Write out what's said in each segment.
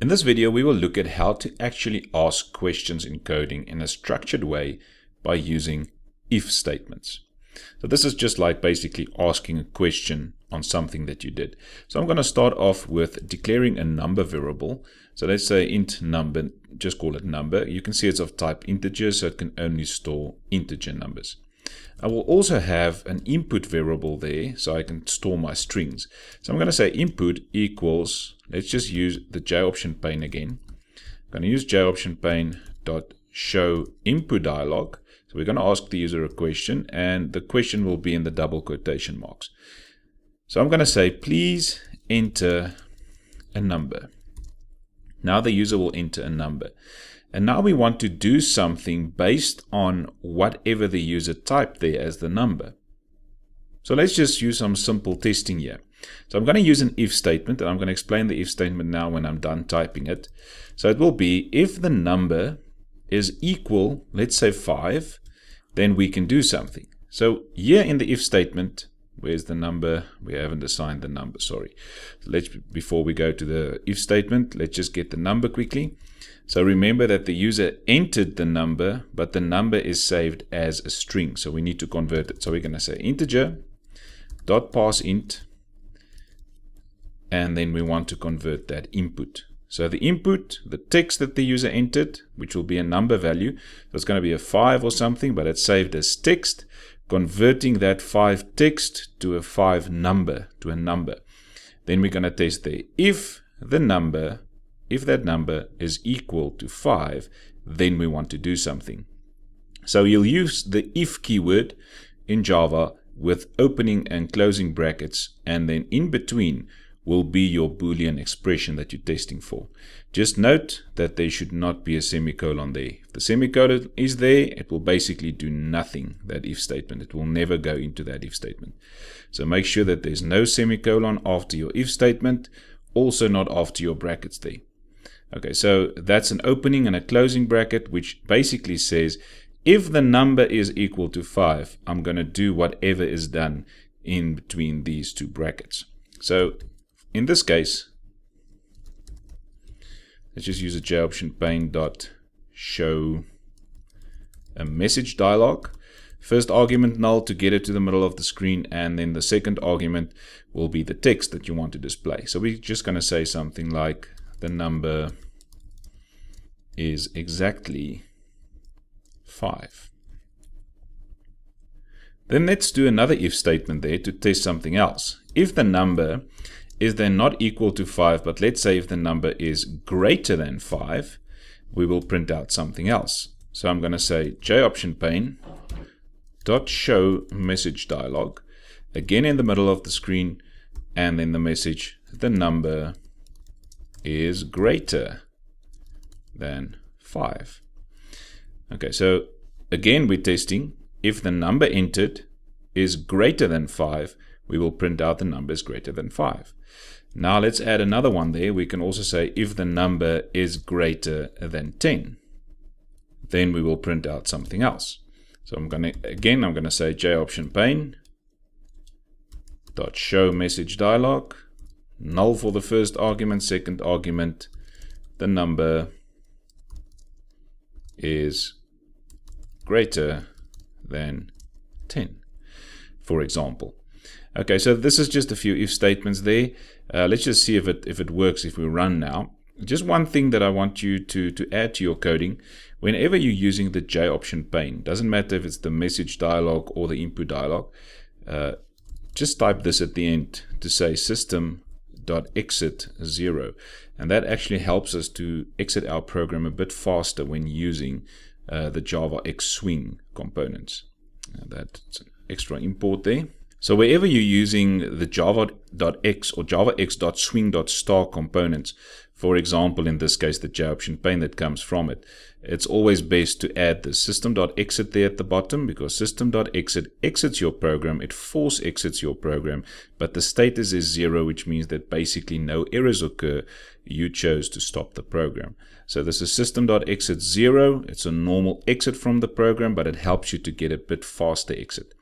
In this video, we will look at how to actually ask questions in coding in a structured way by using if statements. So this is just like basically asking a question on something that you did. So I'm going to start off with declaring a number variable. So let's say int number, just call it number. You can see it's of type integer, so it can only store integer numbers. I will also have an input variable there, so I can store my strings. So I'm going to say input equals, let's just use the JOption pane again. I'm going to use JOption pane dot show input dialog. So we're going to ask the user a question, and the question will be in the double quotation marks. So I'm going to say, please enter a number. Now the user will enter a number. And now we want to do something based on whatever the user typed there as the number. So let's just use some simple testing here. So I'm going to use an if statement, and I'm going to explain the if statement now when I'm done typing it. So it will be if the number is equal, let's say 5, then we can do something. So here in the if statement, where's the number? We haven't assigned the number, sorry. So before we go to the if statement, let's just get the number quickly. So remember that the user entered the number, but the number is saved as a string. So we need to convert it. So we're going to say integer dot parse int, and then we want to convert that input. So the input, the text that the user entered, which will be a number value, so it's going to be a 5 or something, but it's saved as text, converting that 5 text to a 5 number, to a number. Then we're going to test there. If that number is equal to 5, then we want to do something. So you'll use the if keyword in Java with opening and closing brackets, and then in between will be your Boolean expression that you're testing for. Just note that there should not be a semicolon there. If the semicolon is there, it will basically do nothing, that if statement. It will never go into that if statement. So make sure that there's no semicolon after your if statement, also not after your brackets there. Okay, so that's an opening and a closing bracket, which basically says if the number is equal to 5, I'm going to do whatever is done in between these two brackets. So in this case, let's just use a JOption pane dot show a message dialog. First argument null to get it to the middle of the screen, and then the second argument will be the text that you want to display. So we're just going to say something like the number is exactly 5. Then let's do another if statement there to test something else. If the number is then not equal to 5, but let's say if the number is greater than 5, we will print out something else. So I'm going to say JOption pane dot show message dialog, again in the middle of the screen, and then the message, the number is greater than 5. Okay, so again we're testing. If the number entered is greater than 5, we will print out the number is greater than 5. Now let's add another one there. We can also say if the number is greater than 10, then we will print out something else. So I'm going to say JOption pane dot show message dialog, null for the first argument, second argument, the number is greater than 10, for example. Okay, so this is just a few if statements there. Let's just see if it works if we run now. Just one thing that I want you to add to your coding, whenever you're using the JOption pane, doesn't matter if it's the message dialog or the input dialog, just type this at the end to say system.exit 0, and that actually helps us to exit our program a bit faster when using the Java X swing components. That's an extra import there. So wherever you're using the java.x or javax.swing.star components, for example, in this case, the JOption pane that comes from it, it's always best to add the system.exit there at the bottom, because system.exit exits your program, it force exits your program, but the status is 0, which means that basically no errors occur. You chose to stop the program. So this is system.exit 0. It's a normal exit from the program, but it helps you to get a bit faster exit.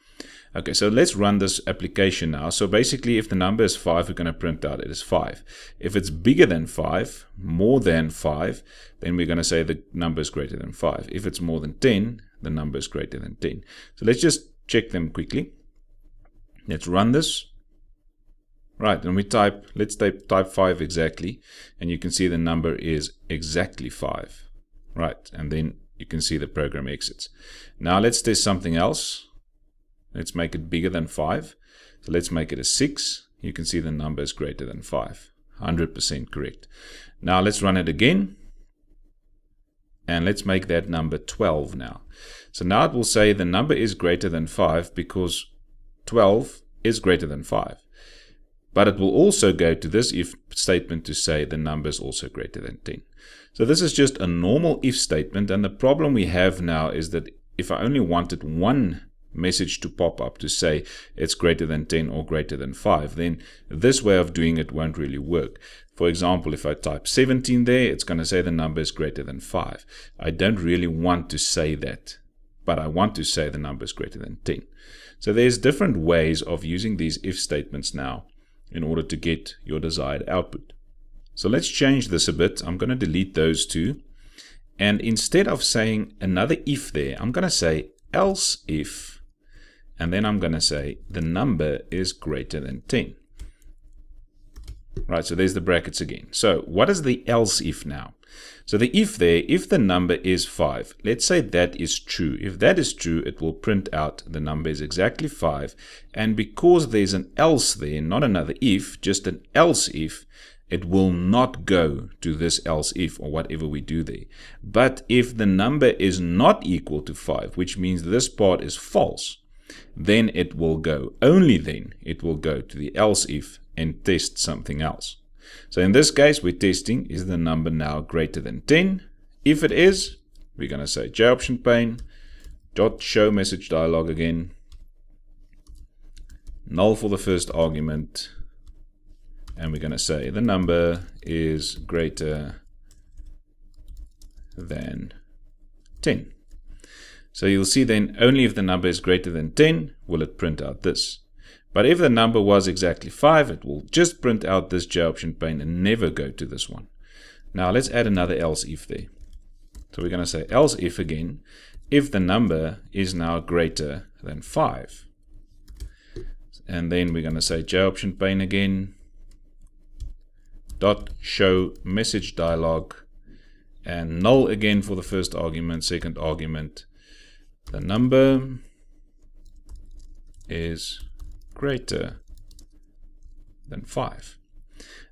Okay, so let's run this application now. So basically, if the number is 5, we're going to print out it is 5. If it's bigger than 5, more than 5, then we're going to say the number is greater than 5. If it's more than 10, the number is greater than 10. So let's just check them quickly. Let's run this. Right, and let's type 5 exactly, and you can see the number is exactly 5. Right, and then you can see the program exits. Now let's test something else. Let's make it bigger than 5. So let's make it a 6. You can see the number is greater than 5. 100% correct. Now let's run it again. And let's make that number 12 now. So now it will say the number is greater than 5 because 12 is greater than 5. But it will also go to this if statement to say the number is also greater than 10. So this is just a normal if statement. And the problem we have now is that if I only wanted one message to pop up to say it's greater than 10 or greater than 5, then this way of doing it won't really work. For example, if I type 17 there, it's going to say the number is greater than 5. I don't really want to say that, but I want to say the number is greater than 10. So there's different ways of using these if statements now in order to get your desired output. So let's change this a bit. I'm going to delete those two. And instead of saying another if there, I'm going to say else if, and then I'm going to say the number is greater than 10. Right, so there's the brackets again. So what is the else if now? So the if there, if the number is 5, let's say that is true. If that is true, it will print out the number is exactly 5. And because there's an else there, not another if, just an else if, it will not go to this else if or whatever we do there. But if the number is not equal to 5, which means this part is false, then it will go. Only then it will go to the else if and test something else. So in this case, we're testing, is the number now greater than 10? If it is, we're going to say JOptionPane dot show message dialog again, null for the first argument, and we're going to say the number is greater than 10. So you'll see then only if the number is greater than 10 will it print out this. But if the number was exactly 5, it will just print out this JOptionPane and never go to this one. Now let's add another else if there. So we're going to say else if again, if the number is now greater than 5. And then we're going to say JOptionPane again, dot show message dialog, and null again for the first argument, second argument. The number is greater than 5.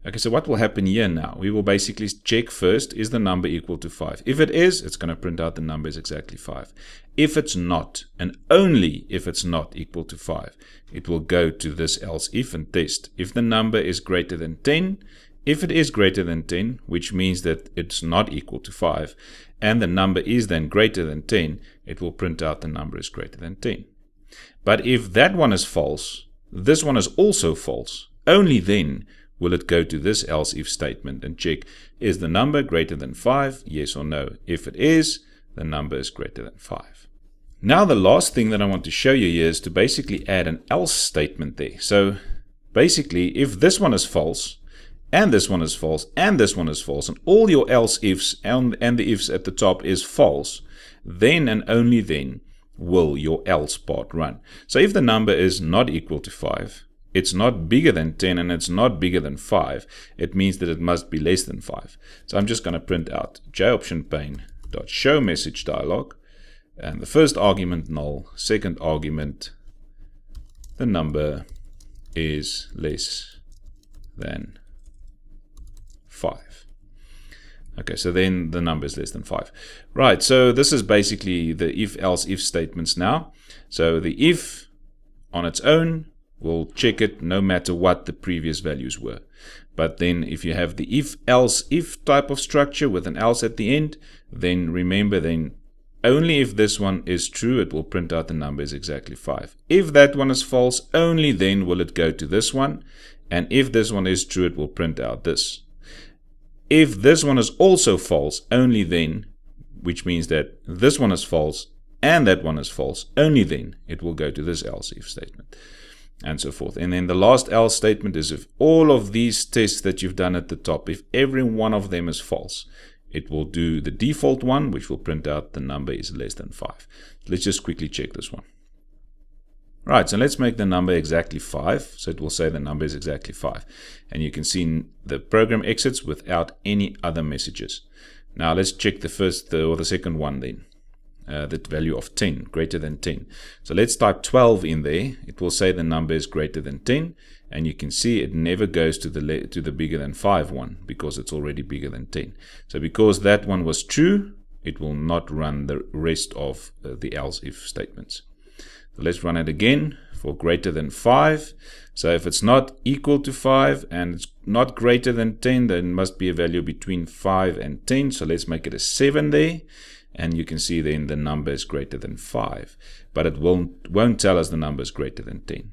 Okay, so what will happen here now? We will basically check first, is the number equal to 5? If it is, it's going to print out the number is exactly 5. If it's not, and only if it's not equal to 5, it will go to this else if and test. If the number is greater than 10, if it is greater than 10, which means that it's not equal to 5, and the number is then greater than 10, it will print out the number is greater than 10. But if that one is false, this one is also false, only then will it go to this else if statement and check, is the number greater than 5, yes or no? If it is, the number is greater than 5. Now the last thing that I want to show you here is to basically add an else statement there. So basically, if this one is false, and this one is false, and this one is false, and all your else ifs and the ifs at the top is false, then and only then will your else part run. So if the number is not equal to 5, it's not bigger than 10, and it's not bigger than 5, it means that it must be less than 5. So I'm just going to print out JOptionPane.show message dialog, and the first argument null, second argument, the number is less than 5. Okay, so then the number is less than 5. Right, so this is basically the if-else if statements now. So the if on its own will check it no matter what the previous values were. But then if you have the if-else if type of structure with an else at the end, then remember then only if this one is true, it will print out the number is exactly 5. If that one is false, only then will it go to this one. And if this one is true, it will print out this. If this one is also false, only then, which means that this one is false, and that one is false, only then it will go to this else if statement, and so forth. And then the last else statement is if all of these tests that you've done at the top, if every one of them is false, it will do the default one, which will print out the number is less than 5. Let's just quickly check this one. Right, so let's make the number exactly 5. So it will say the number is exactly 5. And you can see the program exits without any other messages. Now let's check the first or the second one then. The value of 10, greater than 10. So let's type 12 in there. It will say the number is greater than 10. And you can see it never goes to the bigger than 5 one because it's already bigger than 10. So because that one was true, it will not run the rest of the else if statements. So let's run it again for greater than 5. So if it's not equal to 5 and it's not greater than 10, then it must be a value between 5 and 10. So let's make it a 7 there. And you can see then the number is greater than 5. But it won't tell us the number is greater than 10.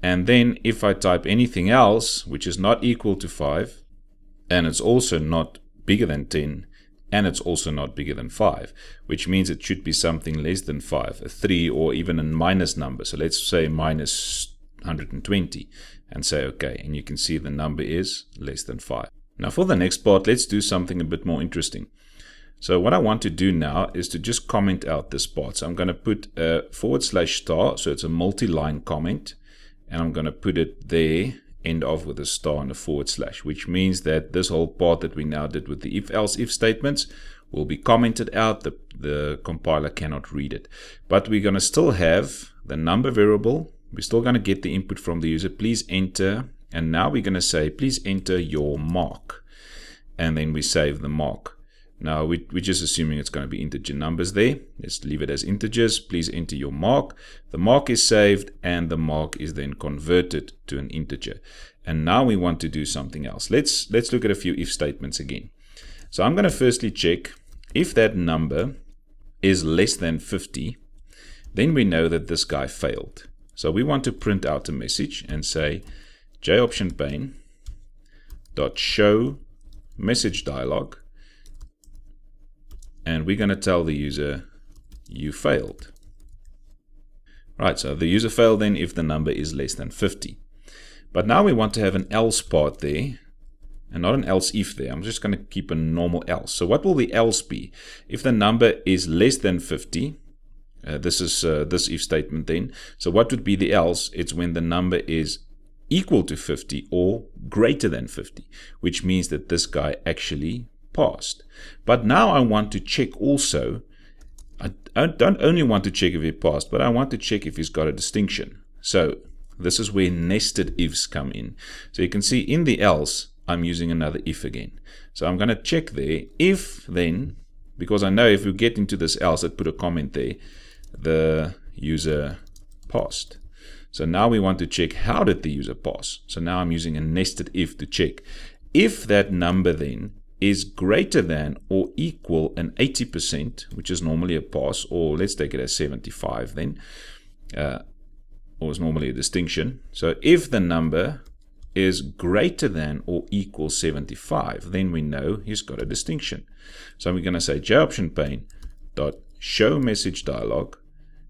And then if I type anything else, which is not equal to 5, and it's also not bigger than 10, and it's also not bigger than 5, which means it should be something less than 5, a 3 or even a minus number. So let's say minus 120 and say OK, and you can see the number is less than 5. Now for the next part, let's do something a bit more interesting. So what I want to do now is to just comment out this part. So I'm going to put a /*, so it's a multi-line comment, and I'm going to put it there, end off with a star and a // which means that this whole part that we now did with the if-else if statements will be commented out. The compiler cannot read it. But we're going to still have the number variable. We're still going to get the input from the user. Please enter. And now we're going to say, please enter your mark. And then we save the mark. Now we're just assuming it's going to be integer numbers there. Let's leave it as integers. Please enter your mark. The mark is saved and the mark is then converted to an integer. And now we want to do something else. Let's look at a few if statements again. So I'm going to firstly check if that number is less than 50, then we know that this guy failed. So we want to print out a message and say jOptionPane.show message dialog. And we're going to tell the user, you failed. Right, so the user failed then if the number is less than 50. But now we want to have an else part there, and not an else if there. I'm just going to keep a normal else. So what will the else be? If the number is less than 50, this is this if statement then. So what would be the else? It's when the number is equal to 50 or greater than 50, which means that this guy actually passed. But now I want to check also, I don't only want to check if he passed, but I want to check if he's got a distinction. So this is where nested ifs come in. So you can see in the else, I'm using another if again. So I'm going to check there, if then, because I know if we get into this else, I'd put a comment there, the user passed. So now we want to check how did the user pass. So now I'm using a nested if to check. If that number then is greater than or equal an 80%, which is normally a pass, or let's take it as 75 then, or is normally a distinction. So if the number is greater than or equal 75, then we know he's got a distinction. So we're going to say jOptionPane.show message dialog,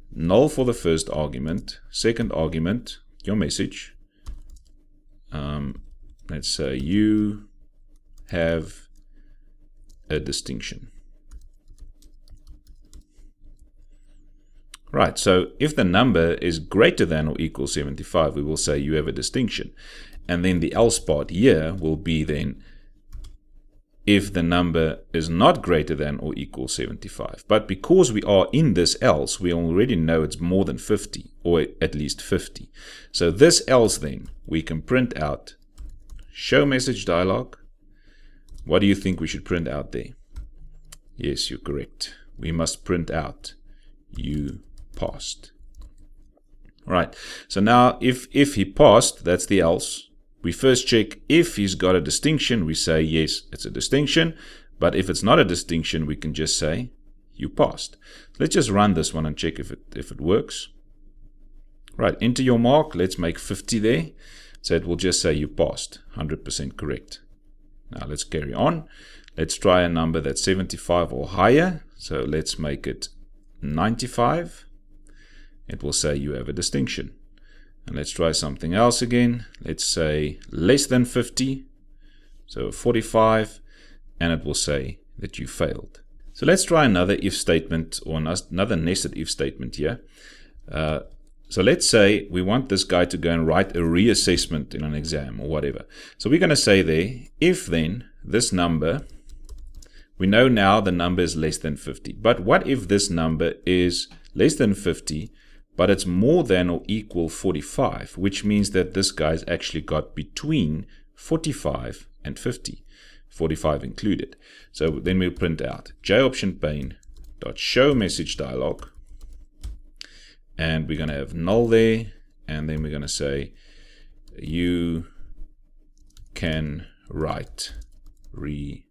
null for the first argument, second argument, your message. Let's say you have a distinction. Right, so if the number is greater than or equal 75, we will say you have a distinction. And then the else part here will be then if the number is not greater than or equal 75. But because we are in this else, we already know it's more than 50, or at least 50. So this else then, we can print out show message dialog. What do you think we should print out there? Yes, you're correct. We must print out you passed. Right, so now if he passed, that's the else. We first check if he's got a distinction. We say yes, it's a distinction. But if it's not a distinction, we can just say you passed. Let's just run this one and check if it works. Right, enter your mark. Let's make 50 there. So it will just say you passed, 100% correct. Now let's carry on. Let's try a number that's 75 or higher. So let's make it 95, it will say you have a distinction. And let's try something else again. Let's say less than 50, so 45, and it will say that you failed. So let's try another if statement, or another nested if statement here. So let's say we want this guy to go and write a reassessment in an exam or whatever. So we're going to say there, if then this number, we know now the number is less than 50. But what if this number is less than 50, but it's more than or equal 45, which means that this guy's actually got between 45 and 50, 45 included. So then we'll print out JOptionPane.show message dialog. And we're going to have null there, and then we're going to say you can write reassessment.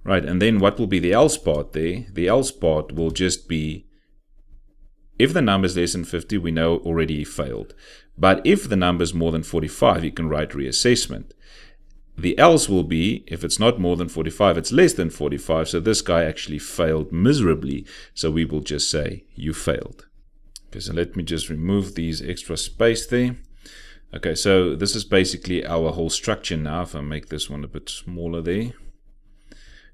Right, and then what will be the else part there? The else part will just be, if the number is less than 50, we know already he failed. But if the number is more than 45, you can write reassessment. The else will be, if it's not more than 45, it's less than 45, so this guy actually failed miserably, so we will just say, you failed. Okay, so let me just remove these extra space there. Okay, so this is basically our whole structure now. If I make this one a bit smaller there,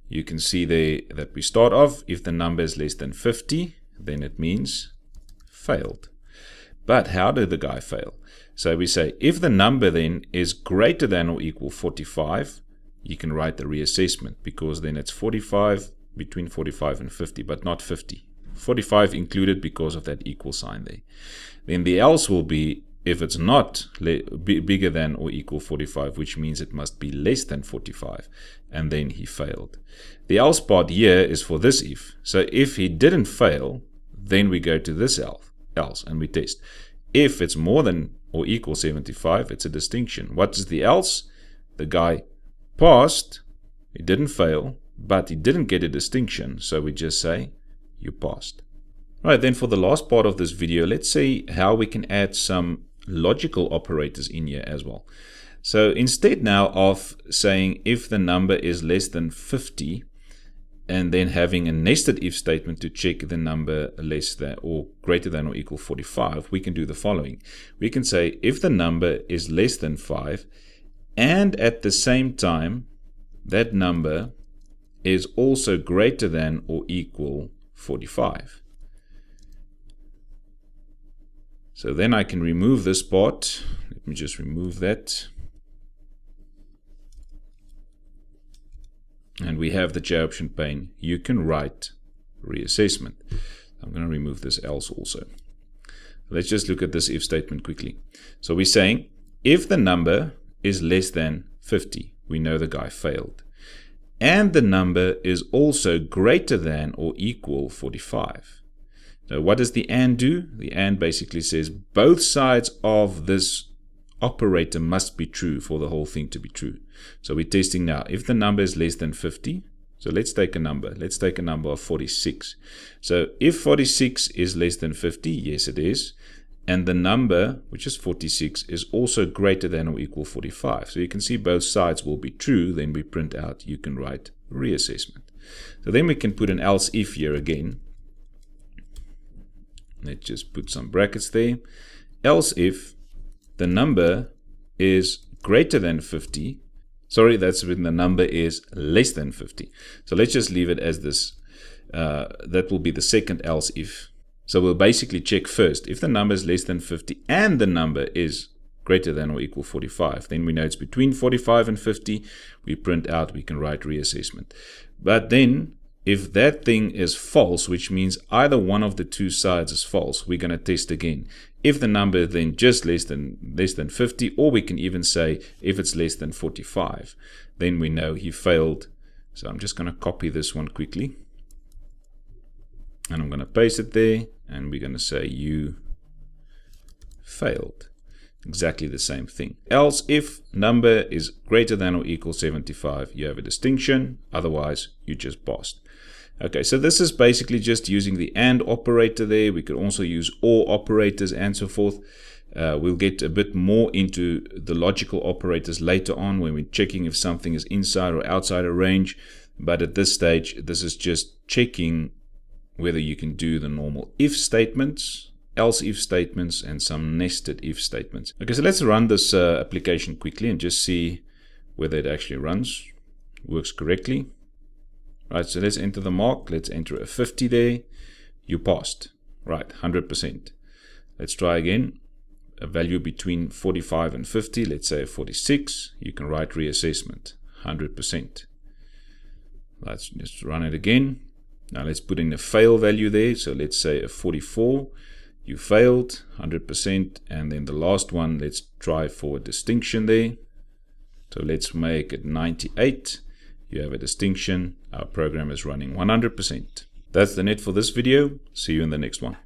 you can see there that we start off, if the number is less than 50, then it means failed. But how did the guy fail? So we say, if the number then is greater than or equal 45, you can write the reassessment, because then it's 45, between 45 and 50, but not 50. 45 included because of that equal sign there. Then the else will be, if it's not bigger than or equal 45, which means it must be less than 45, and then he failed. The else part here is for this if. So if he didn't fail, then we go to this else and we test. If it's more than or equal 75, it's a distinction. What is the else? The guy passed, he didn't fail, but he didn't get a distinction, so we just say, you passed. Right, then for the last part of this video, let's see how we can add some logical operators in here as well. So instead now of saying if the number is less than 50, and then having a nested if statement to check the number less than or greater than or equal 45, we can do the following. We can say if the number is less than 5, and at the same time that number is also greater than or equal 45. So then I can remove this part. Let me just remove that. And we have the J-option pane. You can write reassessment. I'm going to remove this else also. Let's just look at this if statement quickly. So we're saying if the number is less than 50, we know the guy failed. And the number is also greater than or equal 45. So what does the AND do? The AND basically says both sides of this operator must be true for the whole thing to be true. So we're testing now. If the number is less than 50, so let's take a number. Let's take a number of 46. So if 46 is less than 50, yes it is. And the number, which is 46, is also greater than or equal 45. So you can see both sides will be true. Then we print out, you can write reassessment. So then we can put an else if here again. Let's just put some brackets there. Else if the number is greater than 50, sorry, that's when the number is less than 50. So let's just leave it as this. That will be the second else if. So we'll basically check first. If the number is less than 50 and the number is greater than or equal 45, then we know it's between 45 and 50. We print out, we can write reassessment. But then if that thing is false, which means either one of the two sides is false, we're going to test again. If the number is then just less than 50, or we can even say if it's less than 45, then we know he failed. So I'm just going to copy this one quickly. And I'm going to paste it there. And we're going to say you failed. Exactly the same thing. Else if number is greater than or equal 75, you have a distinction. Otherwise, you just passed. Okay, so this is basically just using the AND operator there. We could also use OR operators and so forth. We'll get a bit more into the logical operators later on when we're checking if something is inside or outside a range. But at this stage, this is just checking whether you can do the normal if statements, else if statements, and some nested if statements. Okay, so let's run this application quickly and just see whether it actually runs, works correctly. Right, so let's enter the mark. Let's enter a 50 there. You passed. Right, 100%. Let's try again. A value between 45 and 50, let's say 46. You can write reassessment, 100%. Let's just run it again. Now let's put in a fail value there. So let's say a 44. You failed, 100%. And then the last one, let's try for a distinction there. So let's make it 98. You have a distinction. Our program is running 100%. That's the net for this video. See you in the next one.